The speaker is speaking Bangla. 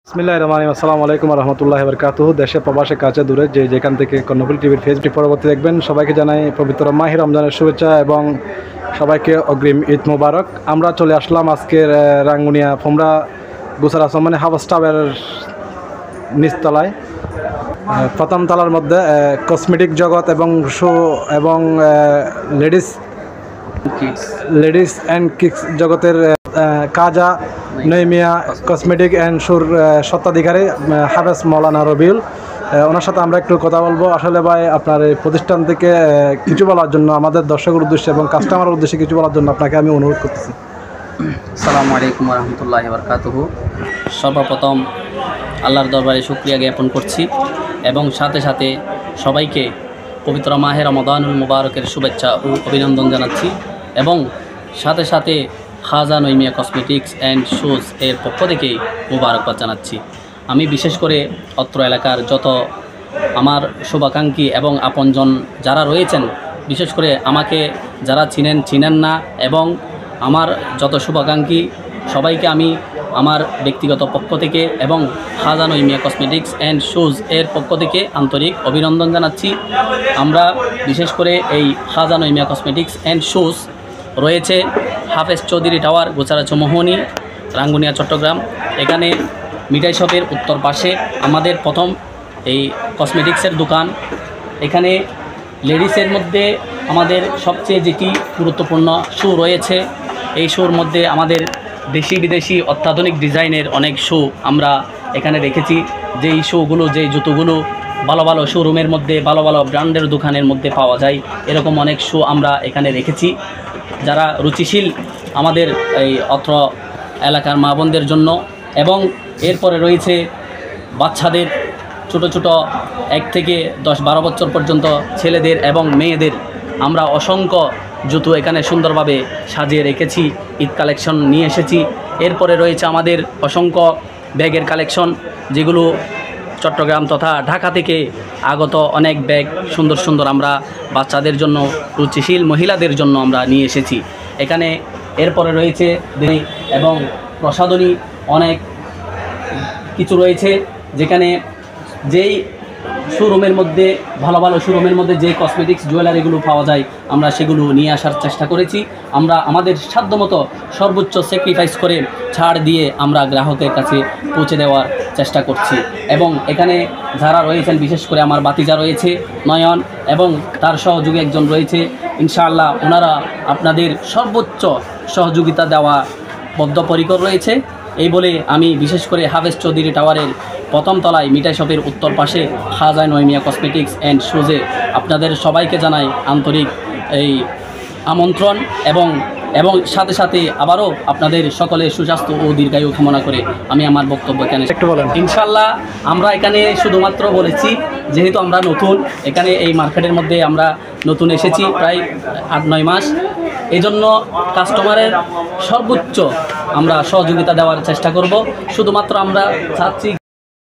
বিসমিল্লাহির রহমানির রহিম। আসসালামু আলাইকুম ওয়া রাহমাতুল্লাহি ওয়া বারাকাতুহু। দেশে প্রবাসে কাছে দূরে যে যেখান থেকে কর্ণফুলী টিভির ফেসবুক পরবর্তী দেখবেন সবাইকে জানাই পবিত্র মাহে রমজানের শুভেচ্ছা এবং সবাইকে অগ্রিম ঈদ মোবারক। আমরা চলে আসলাম আজকের রাঙ্গুনিয়া ফোমরা গুসার আসমানে হাউস টাওয়ার নিচতলায় প্রথম তলার মধ্যে কসমেটিক জগৎ এবং শো এবং লেডিস অ্যান্ড কিডস জগতের কাজা নইমিয়া কসমেটিক অ্যান্ড শুর স্বত্বাধিকারী হাফেজ মৌলানা রবিউল, ওনার সাথে আমরা একটু কথা বলবো। আসলে ভাই, আপনার এই প্রতিষ্ঠান থেকে কিছু বলার জন্য, আমাদের দর্শকের উদ্দেশ্যে এবং কাস্টমারের উদ্দেশ্যে কিছু বলার জন্য আপনাকে আমি অনুরোধ করতেছি। আসসালামু আলাইকুম ওয়া রাহমাতুল্লাহি ওয়া বারাকাতুহু। সর্বপ্রথম আল্লাহর দরবারে শুকরিয়া জ্ঞাপন করছি এবং সাথে সাথে সবাইকে পবিত্র মাহে রমাদানুল মুবারকের শুভেচ্ছা ও অভিনন্দন জানাচ্ছি এবং সাথে সাথে খাজা নইমিয়া কসমেটিক্স অ্যান্ড শুজ এর পক্ষ থেকেই মুবারকবাদ জানাচ্ছি। আমি বিশেষ করে অত্র এলাকার যত আমার শুভাকাঙ্ক্ষী এবং আপনজন যারা রয়েছেন, বিশেষ করে আমাকে যারা চিনেন না এবং আমার যত শুভাকাঙ্ক্ষী সবাইকে আমি আমার ব্যক্তিগত পক্ষ থেকে এবং খাজা নইমিয়া কসমেটিক্স অ্যান্ড শুজ এর পক্ষ থেকে আন্তরিক অভিনন্দন জানাচ্ছি। আমরা বিশেষ করে এই খাজা নইমিয়া কসমেটিক্স অ্যান্ড শুজ রয়েছে হাফেজ চৌধুরী টাওয়ার, গোচারাচৌ মোহনী, রাঙ্গুনিয়া, চট্টগ্রাম। এখানে মিঠাই শপের উত্তর পাশে আমাদের প্রথম এই কসমেটিক্সের দোকান। এখানে লেডিসের মধ্যে আমাদের সবচেয়ে যেটি গুরুত্বপূর্ণ শু রয়েছে, এই শুর মধ্যে আমাদের দেশি বিদেশি অত্যাধুনিক ডিজাইনের অনেক শু আমরা এখানে রেখেছি। যেই শুগুলো, যেই জুতোগুলো ভালো ভালো শোরুমের মধ্যে, ভালো ভালো ব্র্যান্ডের দোকানের মধ্যে পাওয়া যায়, এরকম অনেক শু আমরা এখানে রেখেছি। যারা রুচিশীল আমাদের এই অত্র এলাকার মা বোনদের জন্য। এবং এরপরে রয়েছে বাচ্চাদের ছোট ছোট 1 থেকে 10-12 বছর পর্যন্ত ছেলেদের এবং মেয়েদের আমরা অসংখ্য জুতো এখানে সুন্দরভাবে সাজিয়ে রেখেছি, ঈদ কালেকশন নিয়ে এসেছি। এরপরে রয়েছে আমাদের অসংখ্য ব্যাগের কালেকশন, যেগুলো চট্টগ্রাম তথা ঢাকা থেকে আগত অনেক ব্যাগ সুন্দর সুন্দর আমরা বাচ্চাদের জন্য, রুচিশীল মহিলাদের জন্য আমরা নিয়ে এসেছি এখানে। এরপরে রয়েছে এবং প্রসাধনী অনেক কিছু রয়েছে, যেখানে যেই শোরুমের মধ্যে ভালো ভালো শোরুমের মধ্যে যে কসমেটিক্স জুয়েলারিগুলো পাওয়া যায় আমরা সেগুলো নিয়ে আসার চেষ্টা করেছি। আমরা আমাদের সাধ্যমতো সর্বোচ্চ স্যাক্রিফাইস করে ছাড় দিয়ে আমরা গ্রাহকের কাছে পৌঁছে দেওয়ার চেষ্টা করছি। এবং এখানে যারা রয়েছেন, বিশেষ করে আমার বাতিজা রয়েছে নয়ন এবং তার সহযোগী একজন রয়েছে, ইনশাআল্লাহ ওনারা আপনাদের সর্বোচ্চ সহযোগিতা দেওয়া বদ্ধপরিকর রয়েছে। এই বলে আমি বিশেষ করে হাফেজ চৌধুরী টাওয়ারের প্রথম তলায় মিঠাই শপের উত্তর পাশে খাজা নইমিয়া কসমেটিক্স অ্যান্ড শুজে আপনাদের সবাইকে জানাই আন্তরিক এই আমন্ত্রণ এবং সাথে সাথে আবারও আপনাদের সকলের সুস্বাস্থ্য ও দীর্ঘায়ু কামনা করে আমি আমার বক্তব্য এখানে একটু বলেন। ইনশাল্লাহ আমরা এখানে শুধুমাত্র বলেছি, যেহেতু আমরা নতুন এখানে এই মার্কেটের মধ্যে আমরা নতুন এসেছি প্রায় 8-9 মাস, এই জন্য কাস্টমারের সর্বোচ্চ আমরা সহযোগিতা দেওয়ার চেষ্টা করব। শুধুমাত্র আমরা চাচ্ছি